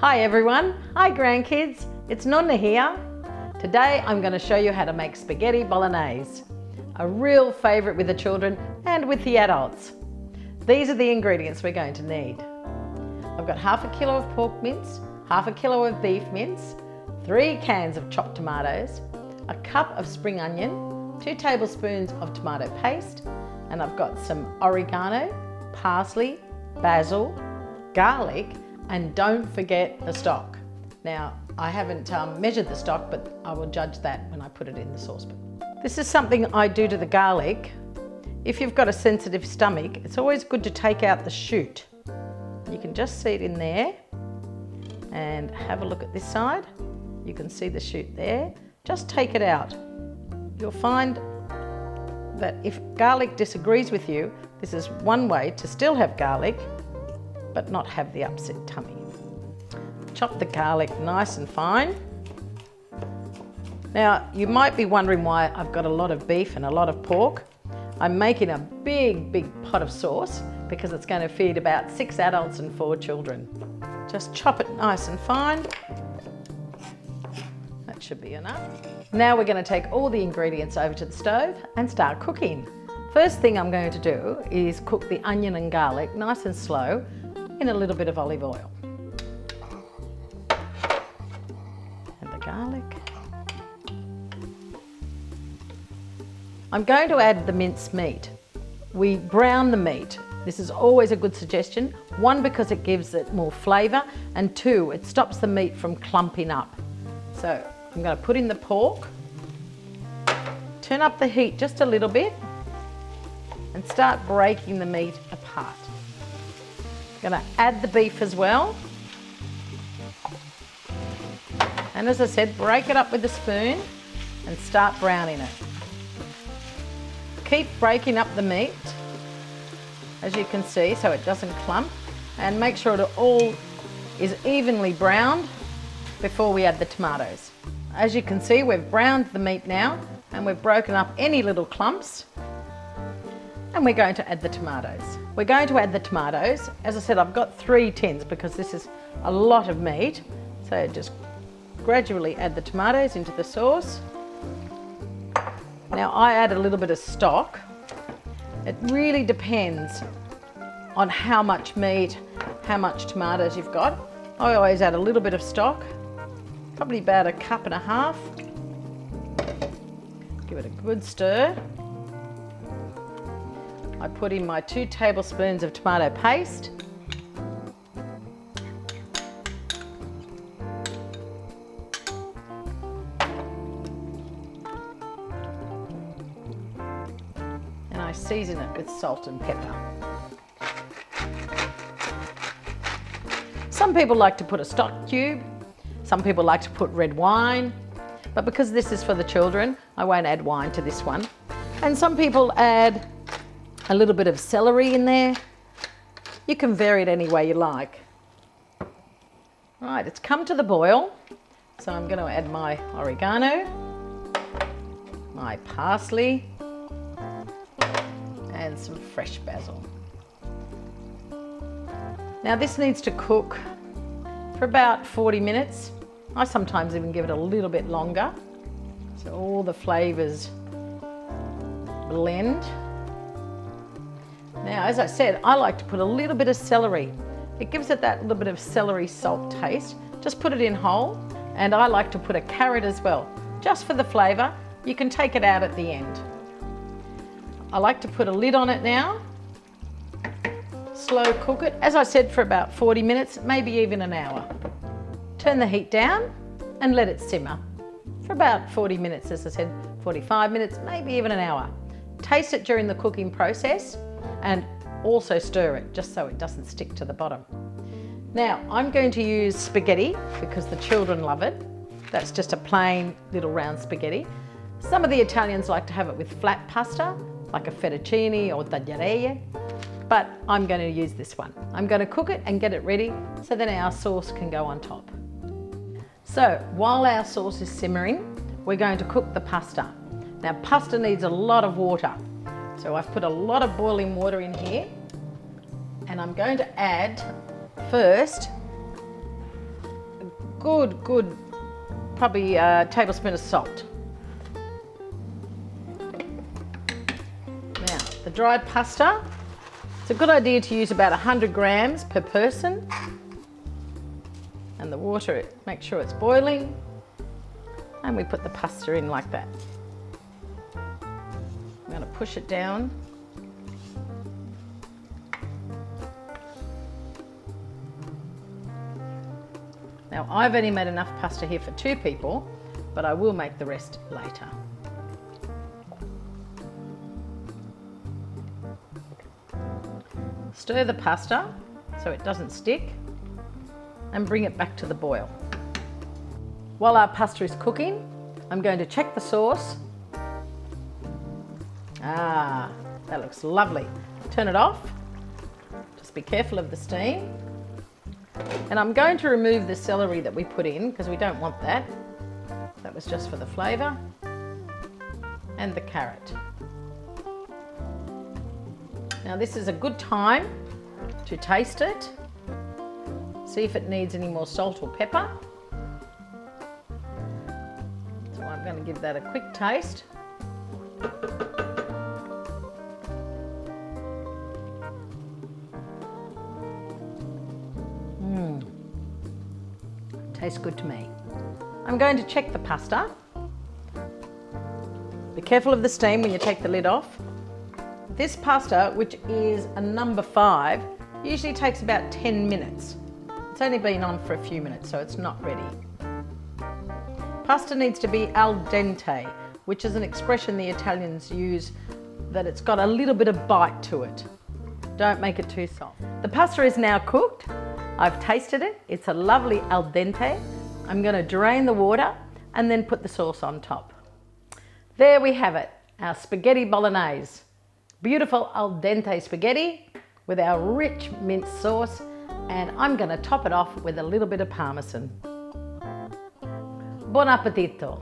Hi everyone, hi grandkids, it's Nonna here. Today I'm going to show you how to make spaghetti bolognese, a real favourite with the children and with the adults. These are the ingredients we're going to need. I've got half a kilo of pork mince, half a kilo of beef mince, 3 cans of chopped tomatoes, a cup of spring onion, 2 tablespoons of tomato paste, and I've got some oregano, parsley, basil, garlic, and don't forget the stock. Now, I haven't measured the stock, but I will judge that when I put it in the saucepan. This is something I do to the garlic. If you've got a sensitive stomach, it's always good to take out the shoot. You can just see it in there, and have a look at this side. You can see the shoot there. Just take it out. You'll find that if garlic disagrees with you, this is one way to still have garlic, but not have the upset tummy. Chop the garlic nice and fine. Now, you might be wondering why I've got a lot of beef and a lot of pork. I'm making a big pot of sauce because it's going to feed about 6 adults and 4 children. Just chop it nice and fine. That should be enough. Now we're going to take all the ingredients over to the stove and start cooking. First thing I'm going to do is cook the onion and garlic nice and slow in a little bit of olive oil. And the garlic. I'm going to add the minced meat. We brown the meat. This is always a good suggestion. 1, because it gives it more flavour, and 2, it stops the meat from clumping up. So I'm going to put in the pork, turn up the heat just a little bit, and start breaking the meat apart. I'm going to add the beef as well. And as I said, break it up with a spoon and start browning it. Keep breaking up the meat, as you can see, so it doesn't clump, and make sure it all is evenly browned before we add the tomatoes. As you can see, we've browned the meat now, and we've broken up any little clumps, and we're going to add the tomatoes. We're going to add the tomatoes. As I said, I've got 3 tins because this is a lot of meat, so just gradually add the tomatoes into the sauce. Now, I add a little bit of stock. It really depends on how much meat, how much tomatoes you've got. I always add a little bit of stock, probably about 1.5 cups. Give it a good stir. I put in my 2 tablespoons of tomato paste. And I season it with salt and pepper. Some people like to put a stock cube. Some people like to put red wine. But because this is for the children, I won't add wine to this one. And some people add a little bit of celery in there. You can vary it any way you like. Right, it's come to the boil. So I'm going to add my oregano, my parsley, and some fresh basil. Now this needs to cook for about 40 minutes. I sometimes even give it a little bit longer, so all the flavours blend. Now, as I said, I like to put a little bit of celery. It gives it that little bit of celery salt taste. Just put it in whole, and I like to put a carrot as well, just for the flavour. You can take it out at the end. I like to put a lid on it now. Slow cook it, as I said, for about 40 minutes, maybe even an hour. Turn the heat down and let it simmer for about 40 minutes, as I said, 45 minutes, maybe even an hour. Taste it during the cooking process and also stir it just so it doesn't stick to the bottom. Now, I'm going to use spaghetti because the children love it. That's just a plain little round spaghetti. Some of the Italians like to have it with flat pasta, like a fettuccine or tagliatelle, but I'm going to use this one. I'm going to cook it and get it ready so then our sauce can go on top. So while our sauce is simmering, we're going to cook the pasta. Now, pasta needs a lot of water. So I've put a lot of boiling water in here, and I'm going to add first good, probably a tablespoon of salt. Now, the dried pasta, it's a good idea to use about 100 grams per person. And the water, make sure it's boiling. And we put the pasta in like that. I'm going to push it down. Now, I've only made enough pasta here for 2 people, but I will make the rest later. Stir the pasta so it doesn't stick and bring it back to the boil. While our pasta is cooking, I'm going to check the sauce. Ah, that looks lovely. Turn it off. Just be careful of the steam. And I'm going to remove the celery that we put in because we don't want that. That was just for the flavour. And the carrot. Now this is a good time to taste it. See if it needs any more salt or pepper. So I'm going to give that a quick taste. Tastes good to me. I'm going to check the pasta. Be careful of the steam when you take the lid off. This pasta, which is a number 5, usually takes about 10 minutes. It's only been on for a few minutes, so it's not ready. Pasta needs to be al dente, which is an expression the Italians use that it's got a little bit of bite to it. Don't make it too soft. The pasta is now cooked. I've tasted it. It's a lovely al dente. I'm going to drain the water and then put the sauce on top. There we have it, our spaghetti bolognese. Beautiful al dente spaghetti with our rich mint sauce, and I'm going to top it off with a little bit of parmesan. Buon appetito!